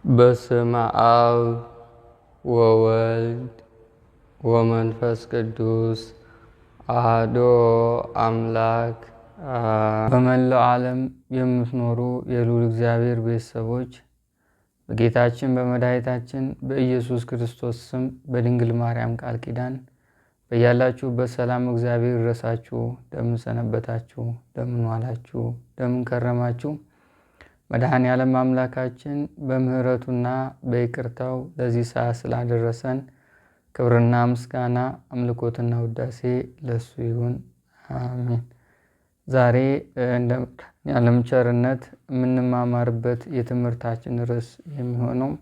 በስመ አብ ወወልድ ወመንፈስ ቅዱስ አሐዱ አምላክ። በመላው ዓለም የምትኖሩ የልዑል እግዚአብሔር ቤተሰቦች በጌታችን በመድኃኒታችን በኢየሱስ ክርስቶስ ስም በድንግል ማርያም ቃል ኪዳን በያላችሁበት ሰላም እግዚአብሔር ይድረሳችሁ። እንደምን ሰነበታችሁ? እንደምን ዋላችሁ? እንደምን ከረማችሁ? መድኃኔ ዓለም አምላካችን በምህረቱና በይቅርታው ለዚህ ሰዓት ስላደረሰን ክብርና ምስጋና አምልኮትና ውዳሴ ለሱ ይሁን፣ አሜን። ዛሬ እንደ ዓለም ቸርነት የምንማማርበት የትምህርታችን ርዕስ የሚሆነው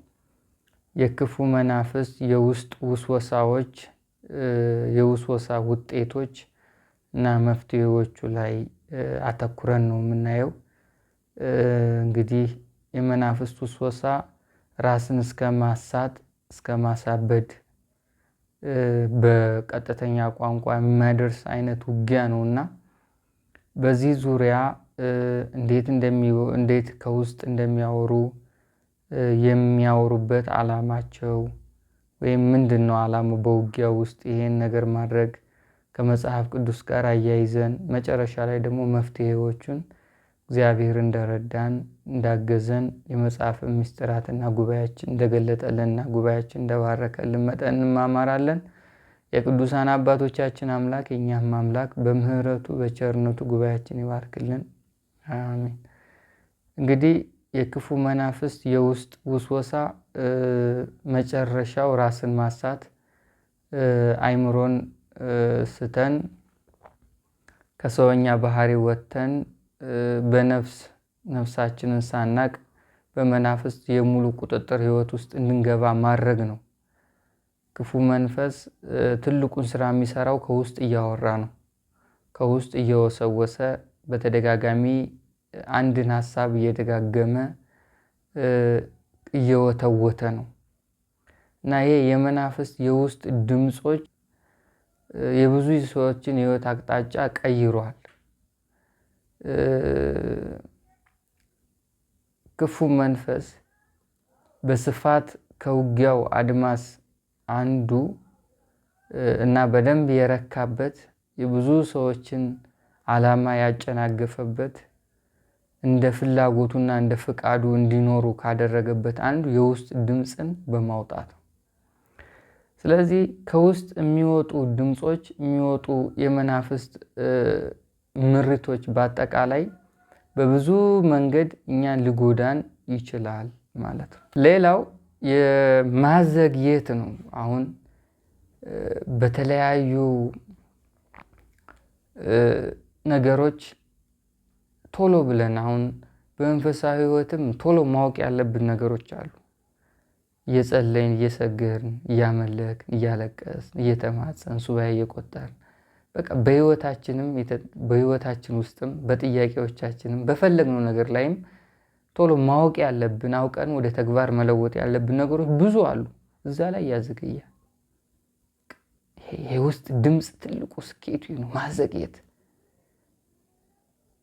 የክፉ መናፍስት የውስጥ ውስወሳዎች፣ የውስወሳ ውጤቶች እና መፍትሄዎቹ ላይ አተኩረን ነው የምናየው። እንግዲህ የመናፍስት ውስወሳ ራስን እስከ ማሳት እስከ ማሳበድ በቀጥተኛ ቋንቋ የሚያደርስ አይነት ውጊያ ነውና በዚህ ዙሪያ እንዴት ከውስጥ እንደሚያወሩ የሚያወሩበት ዓላማቸው ወይም ምንድነው ዓላማው በውጊያው ውስጥ ይሄን ነገር ማድረግ ከመጽሐፍ ቅዱስ ጋር አያይዘን መጨረሻ ላይ ደግሞ መፍትሄዎቹን እግዚአብሔር እንደረዳን እንዳገዘን የመጽሐፍ ምስጢራትና ጉባኤያችን እንደገለጠልንና ጉባኤያችን እንደባረከልን መጠን እንማማራለን። የቅዱሳን አባቶቻችን አምላክ የእኛም አምላክ በምህረቱ በቸርነቱ ጉባኤያችን ይባርክልን፣ አሜን። እንግዲህ የክፉ መናፍስት የውስጥ ውስወሳ መጨረሻው ራስን ማሳት፣ አይምሮን ስተን ከሰውኛ ባህሪ ወጥተን ነፍሳችንን ሳናቅ በመናፍስት የሙሉ ቁጥጥር ህይወት ውስጥ እንድንገባ ማድረግ ነው። ክፉ መንፈስ ትልቁን ስራ የሚሰራው ከውስጥ እያወራ ነው። ከውስጥ እየወሰወሰ በተደጋጋሚ አንድን ሀሳብ እየደጋገመ እየወተወተ ነው እና ይሄ የመናፍስት የውስጥ ድምጾች የብዙ ሰዎችን ህይወት አቅጣጫ ቀይሯል። ክፉ መንፈስ በስፋት ከውጊያው አድማስ አንዱ እና በደንብ የረካበት የብዙ ሰዎችን ዓላማ ያጨናገፈበት እንደ ፍላጎቱና እንደ ፍቃዱ እንዲኖሩ ካደረገበት አንዱ የውስጥ ድምፅን በማውጣት ነው። ስለዚህ ከውስጥ የሚወጡ ድምጾች የሚወጡ የመናፍስት ምሪቶች በአጠቃላይ በብዙ መንገድ እኛን ሊጎዳን ይችላል ማለት ነው። ሌላው የማዘግየት ነው። አሁን በተለያዩ ነገሮች ቶሎ ብለን አሁን በመንፈሳዊ ህይወትም ቶሎ ማወቅ ያለብን ነገሮች አሉ። እየጸለይን እየሰገርን እያመለክን እያለቀስን እየተማጸን ሱባኤ እየቆጠርን በቃ በህይወታችን ውስጥም በጥያቄዎቻችንም በፈለግነው ነገር ላይም ቶሎ ማወቅ ያለብን አውቀን ወደ ተግባር መለወጥ ያለብን ነገሮች ብዙ አሉ። እዛ ላይ ያዘገያል። የውስጥ ድምፅ ትልቁ ስኬቱ ነው፣ ማዘግየት።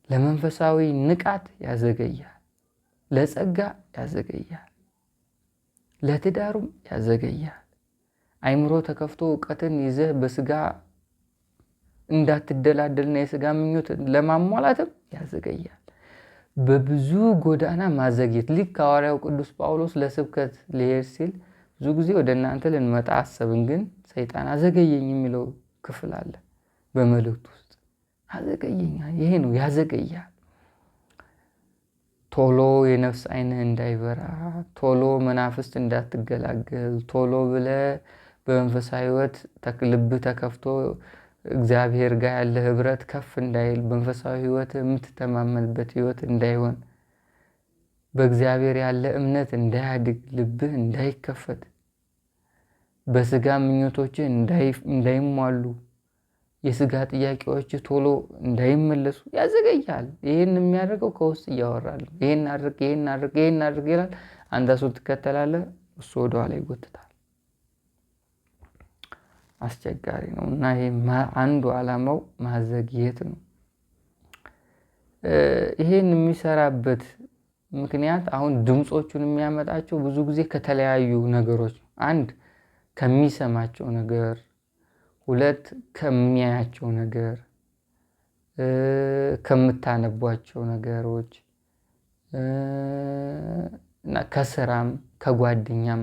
ለመንፈሳዊ ንቃት ያዘገያል፣ ለጸጋ ያዘገያል፣ ለትዳሩም ያዘገያል። አይምሮ ተከፍቶ እውቀትን ይዘህ በስጋ እንዳትደላደልና የስጋ ምኞት ለማሟላትም ያዘገያል። በብዙ ጎዳና ማዘግየት። ልክ ሐዋርያው ቅዱስ ጳውሎስ ለስብከት ሊሄድ ሲል ብዙ ጊዜ ወደ እናንተ ልንመጣ አሰብን፣ ግን ሰይጣን አዘገየኝ የሚለው ክፍል አለ በመልእክቱ ውስጥ። አዘገየኝ፣ ይሄ ነው ያዘገያል። ቶሎ የነፍስ ዓይንህ እንዳይበራ፣ ቶሎ መናፍስት እንዳትገላገል፣ ቶሎ ብለህ በመንፈሳዊ ህይወት ልብህ ተከፍቶ እግዚአብሔር ጋር ያለ ህብረት ከፍ እንዳይል፣ በመንፈሳዊ ህይወት የምትተማመንበት ህይወት እንዳይሆን፣ በእግዚአብሔር ያለ እምነት እንዳያድግ፣ ልብህ እንዳይከፈት፣ በስጋ ምኞቶች እንዳይሟሉ፣ የስጋ ጥያቄዎች ቶሎ እንዳይመለሱ ያዘገያል። ይህን የሚያደርገው ከውስጥ እያወራል። ይህን አድርግ ይላል። አንተ እሱን ትከተላለህ፣ እሱ ወደኋላ ይጎትታል። አስቸጋሪ ነው እና ይሄ አንዱ ዓላማው ማዘግየት ነው። ይሄን የሚሰራበት ምክንያት አሁን ድምፆቹን የሚያመጣቸው ብዙ ጊዜ ከተለያዩ ነገሮች ነው። አንድ ከሚሰማቸው ነገር፣ ሁለት ከሚያያቸው ነገር፣ ከምታነቧቸው ነገሮች እና ከስራም ከጓደኛም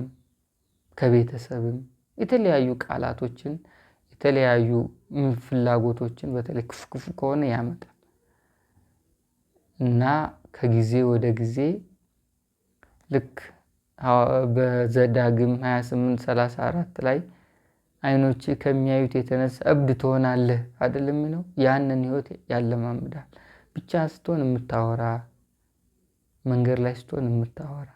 ከቤተሰብም የተለያዩ ቃላቶችን የተለያዩ ፍላጎቶችን በተለይ ክፉ ክፉ ከሆነ ያመጣል እና ከጊዜ ወደ ጊዜ ልክ በዘዳግም 28:34 ላይ አይኖች ከሚያዩት የተነሳ እብድ ትሆናለህ አይደለም ነው። ያንን ህይወት ያለማምዳል። ብቻ ስትሆን የምታወራ መንገድ ላይ ስትሆን የምታወራ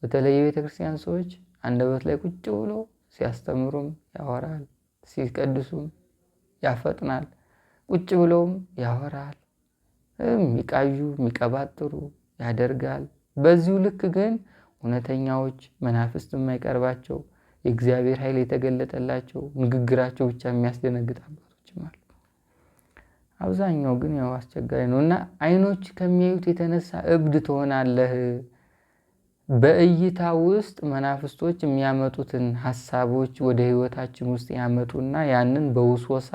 በተለይ የቤተክርስቲያን ሰዎች አንደበት ላይ ቁጭ ብሎ ሲያስተምሩም ያወራል፣ ሲቀድሱም ያፈጥናል፣ ቁጭ ብለውም ያወራል፣ የሚቃዡ የሚቀባጥሩ ያደርጋል። በዚሁ ልክ ግን እውነተኛዎች መናፍስት የማይቀርባቸው የእግዚአብሔር ኃይል የተገለጠላቸው ንግግራቸው ብቻ የሚያስደነግጥ አባቶችም አሉ። አብዛኛው ግን ያው አስቸጋሪ ነው እና አይኖች ከሚያዩት የተነሳ እብድ ትሆናለህ። በእይታ ውስጥ መናፍስቶች የሚያመጡትን ሀሳቦች ወደ ህይወታችን ውስጥ ያመጡና ያንን በውስወሳ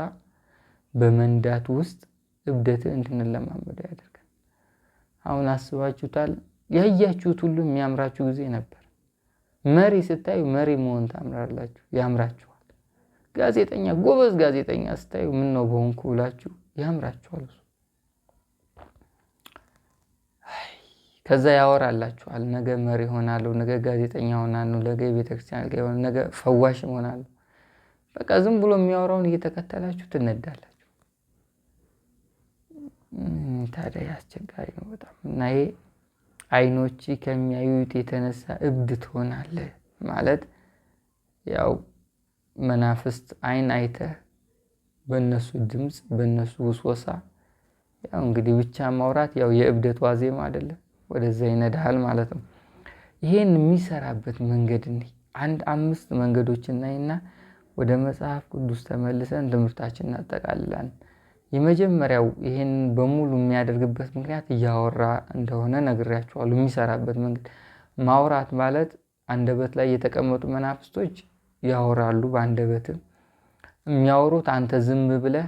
በመንዳት ውስጥ እብደትን እንድንለማመድ ያደርጋል። አሁን አስባችሁታል? ያያችሁት ሁሉ የሚያምራችሁ ጊዜ ነበር። መሪ ስታዩ መሪ መሆን ታምራላችሁ፣ ያምራችኋል። ጋዜጠኛ ጎበዝ ጋዜጠኛ ስታዩ ምን ነው በሆንኩ ብላችሁ ያምራችኋል። ከዛ ያወራላችኋል። ነገ መሪ ሆናለሁ፣ ነገ ጋዜጠኛ ሆናለሁ፣ ነገ የቤተክርስቲያን ላይ ሆናለሁ፣ ነገ ፈዋሽ ሆናለሁ። በቃ ዝም ብሎ የሚያወራውን እየተከተላችሁ ትነዳላችሁ። ታዲያ አስቸጋሪ ነው በጣም እና ይሄ አይኖች ከሚያዩት የተነሳ እብድ ትሆናለህ ማለት ያው መናፍስት አይን አይተህ በእነሱ ድምፅ በእነሱ ውስወሳ ያው እንግዲህ ብቻ ማውራት ያው የእብደት ዋዜማ አይደለም፣ ወደዛ ይነዳሃል ማለት ነው። ይሄን የሚሰራበት መንገድ እንዲህ 5 መንገዶችን እናይና ወደ መጽሐፍ ቅዱስ ተመልሰን ትምህርታችንን እናጠቃልላለን። የመጀመሪያው ይሄን በሙሉ የሚያደርግበት ምክንያት እያወራ እንደሆነ ነግሬያችኋለሁ። የሚሰራበት መንገድ ማውራት ማለት አንደበት ላይ የተቀመጡ መናፍስቶች ያወራሉ። በአንደበትም የሚያወሩት አንተ ዝም ብለህ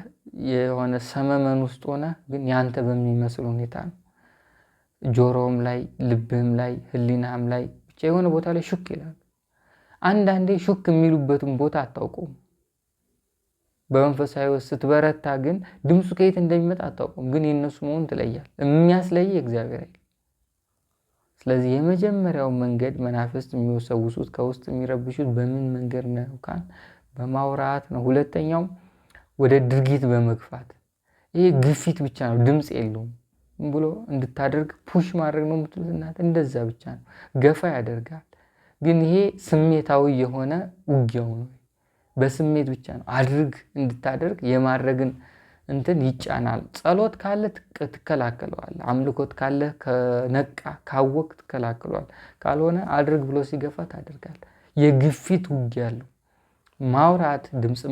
የሆነ ሰመመን ውስጥ ሆነ ግን ያንተ በሚመስል ሁኔታ ነው። ጆሮም ላይ ልብህም ላይ ህሊናም ላይ ብቻ የሆነ ቦታ ላይ ሹክ ይላሉ። አንዳንዴ ሹክ የሚሉበትን ቦታ አታውቁም። በመንፈሳዊ ስትበረታ ግን ድምፁ ከየት እንደሚመጣ አታውቁም። ግን የነሱ መሆን ትለያል። የሚያስለይ እግዚአብሔር አይደል። ስለዚህ የመጀመሪያው መንገድ መናፍስት የሚወሰውሱት ከውስጥ የሚረብሹት በምን መንገድ ነው ካል በማውራት ነው። ሁለተኛው ወደ ድርጊት በመግፋት ይሄ ግፊት ብቻ ነው፣ ድምፅ የለውም ብሎ እንድታደርግ ፑሽ ማድረግ ነው የምትሉት እንደዛ ብቻ ነው፣ ገፋ ያደርጋል። ግን ይሄ ስሜታዊ የሆነ ውጊያው ነው። በስሜት ብቻ ነው አድርግ እንድታደርግ የማድረግን እንትን ይጫናል። ጸሎት ካለ ትከላከለዋል። አምልኮት ካለ ከነቃ ካወቅ ትከላከለዋል። ካልሆነ አድርግ ብሎ ሲገፋ ታደርጋል። የግፊት ውጊያ አለው። ማውራት ድምፅ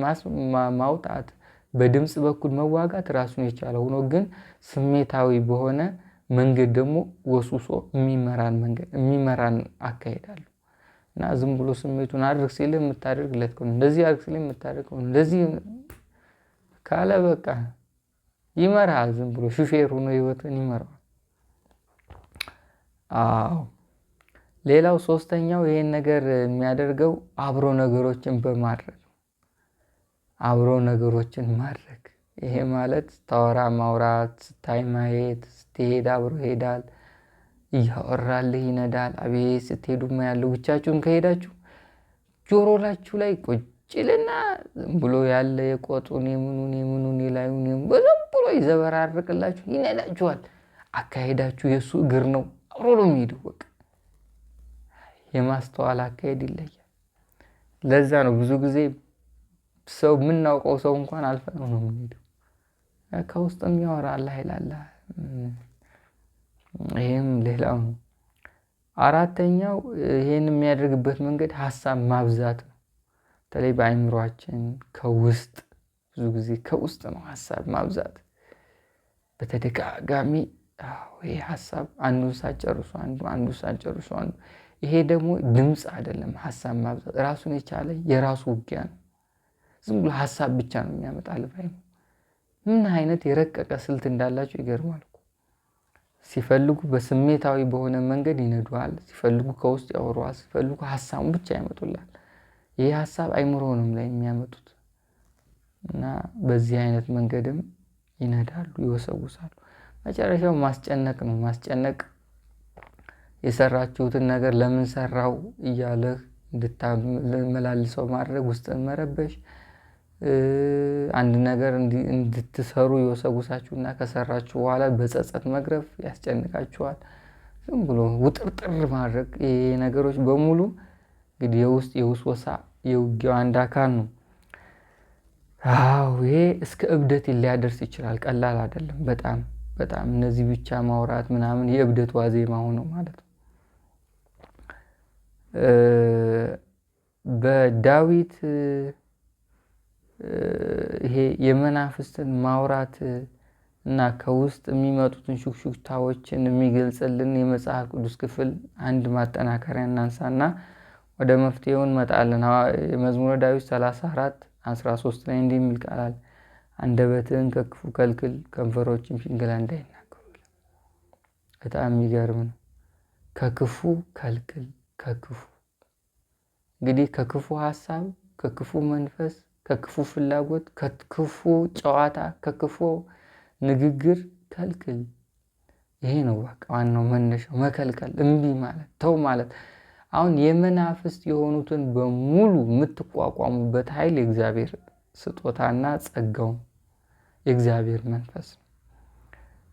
ማውጣት በድምፅ በኩል መዋጋት ራሱን የቻለ ሆኖ ግን ስሜታዊ በሆነ መንገድ ደግሞ ወሱሶ የሚመራን አካሄዳለሁ እና ዝም ብሎ ስሜቱን አድርግ ሲልህ የምታደርግለት ከሆነ እንደዚህ አድርግ ሲልህ የምታደርግ ከሆነ እንደዚህ ካለ በቃ ይመራል። ዝም ብሎ ሹፌር ሆኖ ህይወትን ይመራል። አዎ ሌላው ሶስተኛው ይሄን ነገር የሚያደርገው አብሮ ነገሮችን በማድረግ አብሮ ነገሮችን ማድረግ። ይሄ ማለት ታወራ ማውራት፣ ስታይ ማየት፣ ስትሄድ አብሮ ይሄዳል፣ እያወራልህ ይነዳል። አቤት ስትሄዱማ ያለው ብቻችሁን ከሄዳችሁ ጆሮላችሁ ላይ ቁጭልና ዝም ብሎ ያለ የቆጡን የምኑን የላዩን በዝም ብሎ ይዘበራርቅላችሁ ይነዳችኋል። አካሄዳችሁ የሱ እግር ነው፣ አብሮ ነው የሚሄደው። በቃ የማስተዋል አካሄድ ይለያል። ለዛ ነው ብዙ ጊዜ ሰው የምናውቀው ሰው እንኳን አልፈነው ነው የምንሄደው። ከውስጥም ያወራል ይላል። ይሄም ሌላው ነው። አራተኛው ይሄን የሚያደርግበት መንገድ ሀሳብ ማብዛት ነው። በተለይ በአእምሯችን ከውስጥ ብዙ ጊዜ ከውስጥ ነው ሀሳብ ማብዛት። በተደጋጋሚ ይሄ ሀሳብ አንዱን ሳጨርሱ አንዱ ሳጨርሱ አንዱ። ይሄ ደግሞ ድምፅ አይደለም። ሀሳብ ማብዛት ራሱን የቻለ የራሱ ውጊያ ነው። ዝም ብሎ ሀሳብ ብቻ ነው የሚያመጣልህ። ምን አይነት የረቀቀ ስልት እንዳላቸው ይገርማል እኮ። ሲፈልጉ በስሜታዊ በሆነ መንገድ ይነዱሃል፣ ሲፈልጉ ከውስጥ ያወሩሃል፣ ሲፈልጉ ሀሳቡን ብቻ ያመጡላል። ይህ ሀሳብ አይምሮንም ላይ የሚያመጡት እና በዚህ አይነት መንገድም ይነዳሉ፣ ይወሰውሳሉ። መጨረሻው ማስጨነቅ ነው። ማስጨነቅ የሰራችሁትን ነገር ለምን ሰራው እያለህ እንድታመላልሰው ማድረግ፣ ውስጥን መረበሽ፣ አንድ ነገር እንድትሰሩ ይወሰውሳችሁና ከሰራችሁ በኋላ በጸጸት መግረፍ ያስጨንቃችኋል። ዝም ብሎ ውጥርጥር ማድረግ። ይሄ ነገሮች በሙሉ እንግዲህ የውስጥ የውስወሳ የውጊያው አንድ አካል ነው። ይሄ እስከ እብደት ሊያደርስ ይችላል። ቀላል አይደለም። በጣም በጣም እነዚህ ብቻ ማውራት ምናምን የእብደት ዋዜማ ሆነው ማለት ነው። በዳዊት ይሄ የመናፍስትን ማውራት እና ከውስጥ የሚመጡትን ሹክሹክታዎችን የሚገልጽልን የመጽሐፍ ቅዱስ ክፍል አንድ ማጠናከሪያ እናንሳና ወደ መፍትሄው እንመጣለን። የመዝሙረ ዳዊት 34:13 ላይ እንዲህ የሚል ቃል አለ። አንደበትህን ከክፉ ከልክል፣ ከንፈሮችን ሽንገላ እንዳይናገሩ። በጣም የሚገርም ነው። ከክፉ ከልክል። ከክፉ እንግዲህ ከክፉ ሀሳብ፣ ከክፉ መንፈስ፣ ከክፉ ፍላጎት፣ ከክፉ ጨዋታ፣ ከክፉ ንግግር ከልክል። ይሄ ነው በቃ ዋናው መነሻው። መከልከል፣ እምቢ ማለት፣ ተው ማለት። አሁን የመናፍስት የሆኑትን በሙሉ የምትቋቋሙበት ኃይል የእግዚአብሔር ስጦታና ጸጋው የእግዚአብሔር መንፈስ ነው።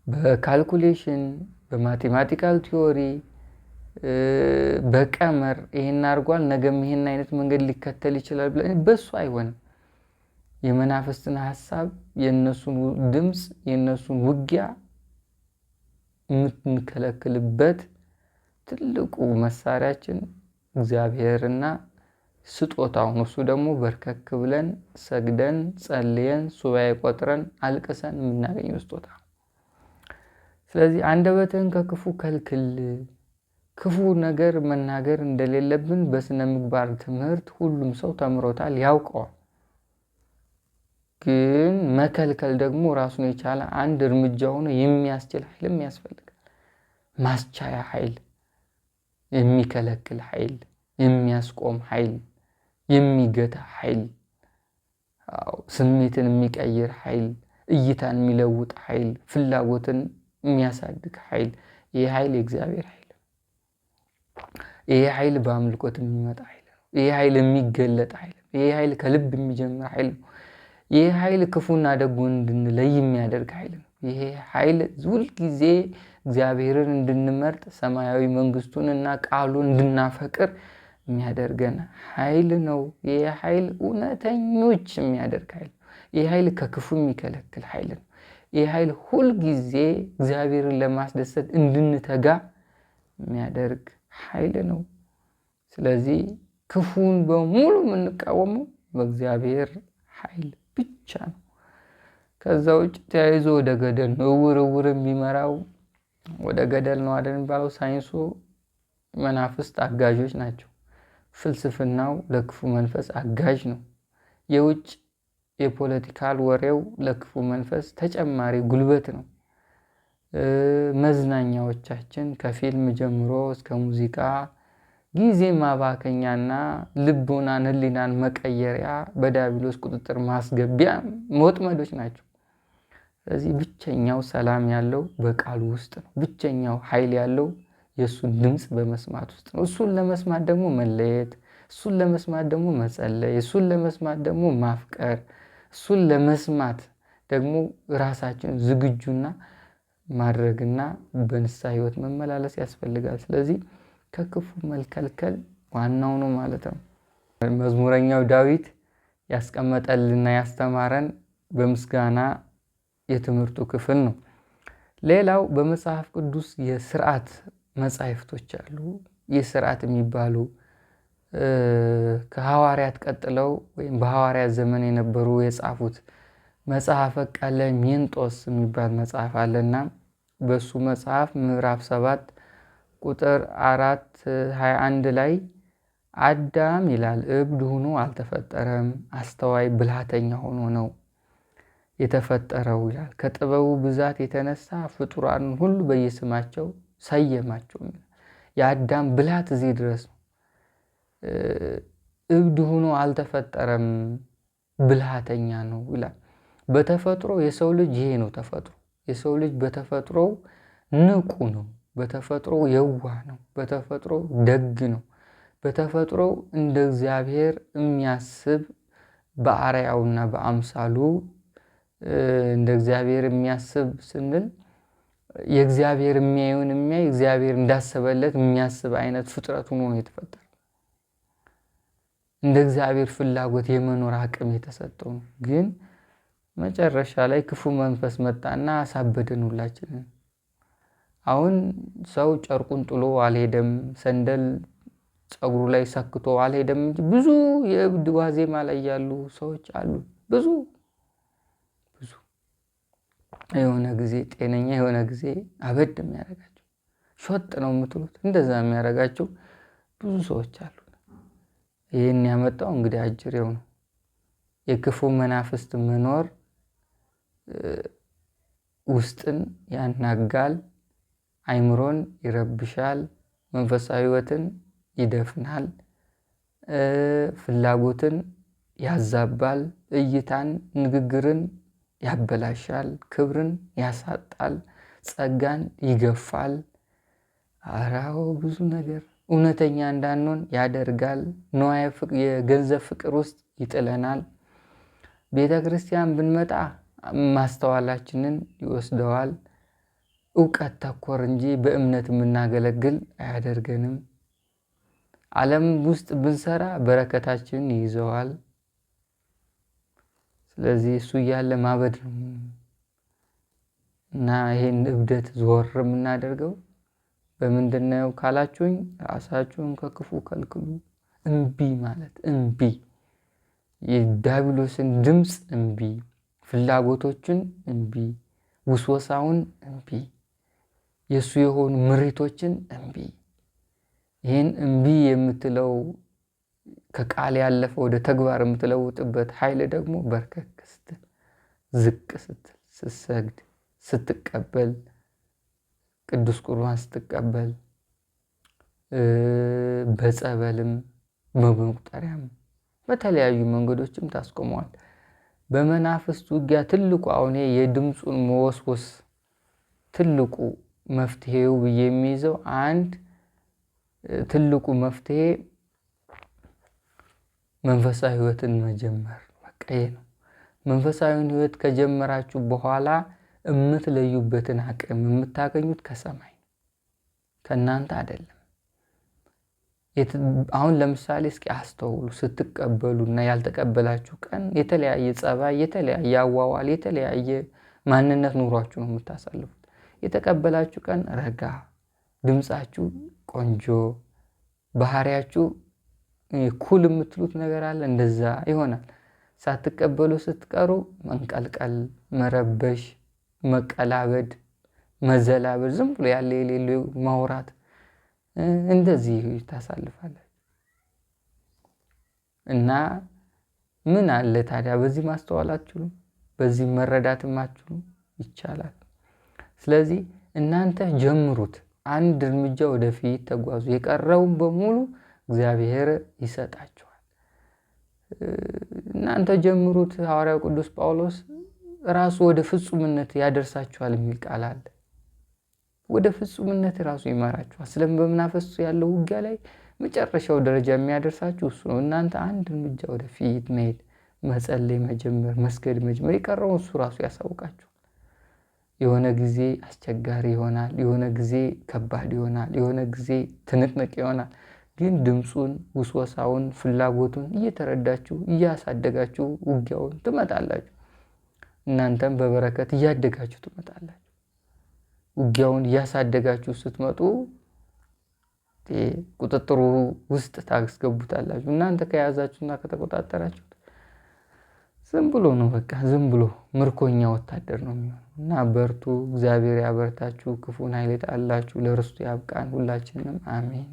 በካልኩሌሽን በማቴማቲካል ቲዮሪ በቀመር ይሄን አድርጓል ነገም ይሄን አይነት መንገድ ሊከተል ይችላል ብለን በሱ አይሆንም። የመናፍስትን ሀሳብ፣ የነሱን ድምፅ፣ የነሱን ውጊያ የምንከለክልበት ትልቁ መሳሪያችን እግዚአብሔርና ስጦታውን እሱ ደግሞ በርከክ ብለን ሰግደን ጸልየን ሱባኤ ቆጥረን አልቅሰን የምናገኘው ስጦታ። ስለዚህ አንደበትህን ከክፉ ከልክል። ክፉ ነገር መናገር እንደሌለብን በስነ ምግባር ትምህርት ሁሉም ሰው ተምሮታል፣ ያውቀዋል። ግን መከልከል ደግሞ ራሱን የቻለ አንድ እርምጃ ሆኖ የሚያስችል ኃይልም ያስፈልጋል። ማስቻያ ኃይል፣ የሚከለክል ኃይል፣ የሚያስቆም ኃይል፣ የሚገታ ኃይል፣ ስሜትን የሚቀይር ኃይል፣ እይታን የሚለውጥ ኃይል፣ ፍላጎትን የሚያሳድግ ኃይል። ይህ ኃይል የእግዚአብሔር ኃይል። ይህ ኃይል በአምልኮት የሚመጣ ኃይል ነው። ይህ ኃይል የሚገለጥ ኃይል ነው። ይህ ኃይል ከልብ የሚጀምር ኃይል ነው። ይህ ኃይል ክፉና ደጉን እንድንለይ የሚያደርግ ኃይል ነው። ይሄ ኃይል ሁልጊዜ እግዚአብሔርን እንድንመርጥ ሰማያዊ መንግስቱንና ቃሉን እንድናፈቅር የሚያደርገን ኃይል ነው። ይህ ኃይል እውነተኞች የሚያደርግ ኃይል ነው። ይህ ኃይል ከክፉ የሚከለክል ኃይል ነው። ይህ ኃይል ሁልጊዜ እግዚአብሔርን ለማስደሰት እንድንተጋ የሚያደርግ ኃይል ነው። ስለዚህ ክፉን በሙሉ የምንቃወመው በእግዚአብሔር ኃይል ብቻ ነው። ከዛ ውጭ ተያይዞ ወደ ገደል ነው። እውር የሚመራው ወደ ገደል ነው አይደል የሚባለው ሳይንሱ። መናፍስት አጋዦች ናቸው። ፍልስፍናው ለክፉ መንፈስ አጋዥ ነው። የውጭ የፖለቲካል ወሬው ለክፉ መንፈስ ተጨማሪ ጉልበት ነው። መዝናኛዎቻችን ከፊልም ጀምሮ እስከ ሙዚቃ ጊዜ ማባከኛና ልቦናን ህሊናን መቀየሪያ በዲያብሎስ ቁጥጥር ማስገቢያ ወጥመዶች ናቸው። ስለዚህ ብቸኛው ሰላም ያለው በቃሉ ውስጥ ነው። ብቸኛው ኃይል ያለው የእሱን ድምፅ በመስማት ውስጥ ነው። እሱን ለመስማት ደግሞ መለየት፣ እሱን ለመስማት ደግሞ መጸለይ፣ እሱን ለመስማት ደግሞ ማፍቀር፣ እሱን ለመስማት ደግሞ ራሳችን ዝግጁና ማድረግና በንስሐ ህይወት መመላለስ ያስፈልጋል። ስለዚህ ከክፉ መከልከል ዋናው ነው ማለት ነው። መዝሙረኛው ዳዊት ያስቀመጠልና ያስተማረን በምስጋና የትምህርቱ ክፍል ነው። ሌላው በመጽሐፍ ቅዱስ የስርዓት መጻሕፍቶች አሉ። የስርዓት የሚባሉ ከሐዋርያት ቀጥለው ወይም በሐዋርያት ዘመን የነበሩ የጻፉት መጽሐፈ ቀለሜንጦስ የሚባል መጽሐፍ አለና በሱ መጽሐፍ ምዕራፍ 7 ቁጥር 4:21 ላይ አዳም ይላል እብድ ሆኖ አልተፈጠረም፣ አስተዋይ ብልሃተኛ ሆኖ ነው የተፈጠረው ይላል። ከጥበቡ ብዛት የተነሳ ፍጡራንን ሁሉ በየስማቸው ሰየማቸው። የአዳም ብልሃት እዚህ ድረስ ነው። እብድ ሆኖ አልተፈጠረም፣ ብልሃተኛ ነው ይላል። በተፈጥሮ የሰው ልጅ ይሄ ነው ተፈጥሮ። የሰው ልጅ በተፈጥሮ ንቁ ነው፣ በተፈጥሮ የዋህ ነው፣ በተፈጥሮ ደግ ነው፣ በተፈጥሮ እንደ እግዚአብሔር የሚያስብ በአርአያውና በአምሳሉ እንደ እግዚአብሔር የሚያስብ ስንል የእግዚአብሔር የሚያየውን የሚያይ እግዚአብሔር እንዳሰበለት የሚያስብ አይነት ፍጥረት ሆኖ ነው የተፈጠረ። እንደ እግዚአብሔር ፍላጎት የመኖር አቅም የተሰጠው ነው። ግን መጨረሻ ላይ ክፉ መንፈስ መጣና አሳበደን ሁላችንን። አሁን ሰው ጨርቁን ጥሎ አልሄደም፣ ሰንደል ፀጉሩ ላይ ሰክቶ አልሄደም እንጂ ብዙ የእብድ ዋዜማ ላይ ያሉ ሰዎች አሉ። ብዙ የሆነ ጊዜ ጤነኛ የሆነ ጊዜ አበድ የሚያደርጋቸው ሾጥ ነው የምትሉት እንደዛ የሚያደርጋቸው ብዙ ሰዎች አሉ። ይህን ያመጣው እንግዲህ አጅሬው ነው። የክፉ መናፍስት መኖር ውስጥን ያናጋል፣ አይምሮን ይረብሻል፣ መንፈሳዊ ሕይወትን ይደፍናል፣ ፍላጎትን ያዛባል፣ እይታን፣ ንግግርን ያበላሻል፣ ክብርን ያሳጣል፣ ጸጋን ይገፋል። አራው ብዙ ነገር እውነተኛ እንዳንሆን ያደርጋል። የገንዘብ ፍቅር ውስጥ ይጥለናል። ቤተ ክርስቲያን ብንመጣ ማስተዋላችንን ይወስደዋል። እውቀት ተኮር እንጂ በእምነት የምናገለግል አያደርገንም። ዓለም ውስጥ ብንሰራ በረከታችንን ይይዘዋል። ስለዚህ እሱ እያለ ማበድ ነው እና ይሄን እብደት ዞር የምናደርገው በምንድነው ካላችሁኝ፣ ራሳችሁን ከክፉ ከልክሉ። እምቢ ማለት እምቢ፣ የዲያብሎስን ድምፅ እምቢ፣ ፍላጎቶችን እምቢ፣ ውስወሳውን እምቢ፣ የእሱ የሆኑ ምሪቶችን እምቢ። ይህን እምቢ የምትለው ከቃል ያለፈ ወደ ተግባር የምትለውጥበት ኃይል ደግሞ በርከክ ስትል፣ ዝቅ ስትል፣ ስትሰግድ፣ ስትቀበል፣ ቅዱስ ቁርባን ስትቀበል፣ በጸበልም በመቁጠሪያም በተለያዩ መንገዶችም ታስቆመዋል። በመናፍስት ውጊያ ትልቁ አሁን የድምፁን መወስወስ ትልቁ መፍትሄው ብዬ የሚይዘው አንድ ትልቁ መፍትሄ መንፈሳዊ ሕይወትን መጀመር በቃ ይሄ ነው። መንፈሳዊን ሕይወት ከጀመራችሁ በኋላ የምትለዩበትን አቅም የምታገኙት ከሰማይ ከእናንተ አይደለም። አሁን ለምሳሌ እስኪ አስተውሉ። ስትቀበሉና ያልተቀበላችሁ ቀን የተለያየ ጸባይ፣ የተለያየ አዋዋል፣ የተለያየ ማንነት ኑሯችሁ ነው የምታሳልፉት። የተቀበላችሁ ቀን ረጋ፣ ድምፃችሁ ቆንጆ፣ ባህሪያችሁ ኩል የምትሉት ነገር አለ፣ እንደዛ ይሆናል። ሳትቀበሉ ስትቀሩ መንቀልቀል፣ መረበሽ፣ መቀላበድ፣ መዘላበድ፣ ዝም ብሎ ያለ የሌለው ማውራት፣ እንደዚህ ታሳልፋለች። እና ምን አለ ታዲያ በዚህ ማስተዋል አትችሉም? በዚህ መረዳትም አትችሉም? ይቻላል። ስለዚህ እናንተ ጀምሩት፣ አንድ እርምጃ ወደፊት ተጓዙ። የቀረውን በሙሉ እግዚአብሔር ይሰጣችኋል። እናንተ ጀምሩት። ሐዋርያው ቅዱስ ጳውሎስ ራሱ ወደ ፍጹምነት ያደርሳችኋል የሚል ቃል አለ። ወደ ፍጹምነት ራሱ ይመራችኋል። ስለምን በመናፍስቱ ያለው ውጊያ ላይ መጨረሻው ደረጃ የሚያደርሳችሁ እሱ ነው። እናንተ አንድ እርምጃ ወደፊት መሄድ፣ መጸለይ መጀመር፣ መስገድ መጀመር፣ የቀረውን እሱ ራሱ ያሳውቃችኋል። የሆነ ጊዜ አስቸጋሪ ይሆናል፣ የሆነ ጊዜ ከባድ ይሆናል፣ የሆነ ጊዜ ትንቅንቅ ይሆናል። ግን ድምፁን፣ ውስወሳውን፣ ፍላጎቱን እየተረዳችሁ እያሳደጋችሁ ውጊያውን ትመጣላችሁ። እናንተም በበረከት እያደጋችሁ ትመጣላችሁ። ውጊያውን እያሳደጋችሁ ስትመጡ ቁጥጥሩ ውስጥ ታስገቡታላችሁ። እናንተ ከያዛችሁና ከተቆጣጠራችሁት። ዝም ብሎ ነው በቃ ዝም ብሎ ምርኮኛ ወታደር ነው የሚሆነው። እና በርቱ፣ እግዚአብሔር ያበርታችሁ፣ ክፉን ኃይል ይጣላችሁ፣ ለርስቱ ያብቃን ሁላችንም አሜን።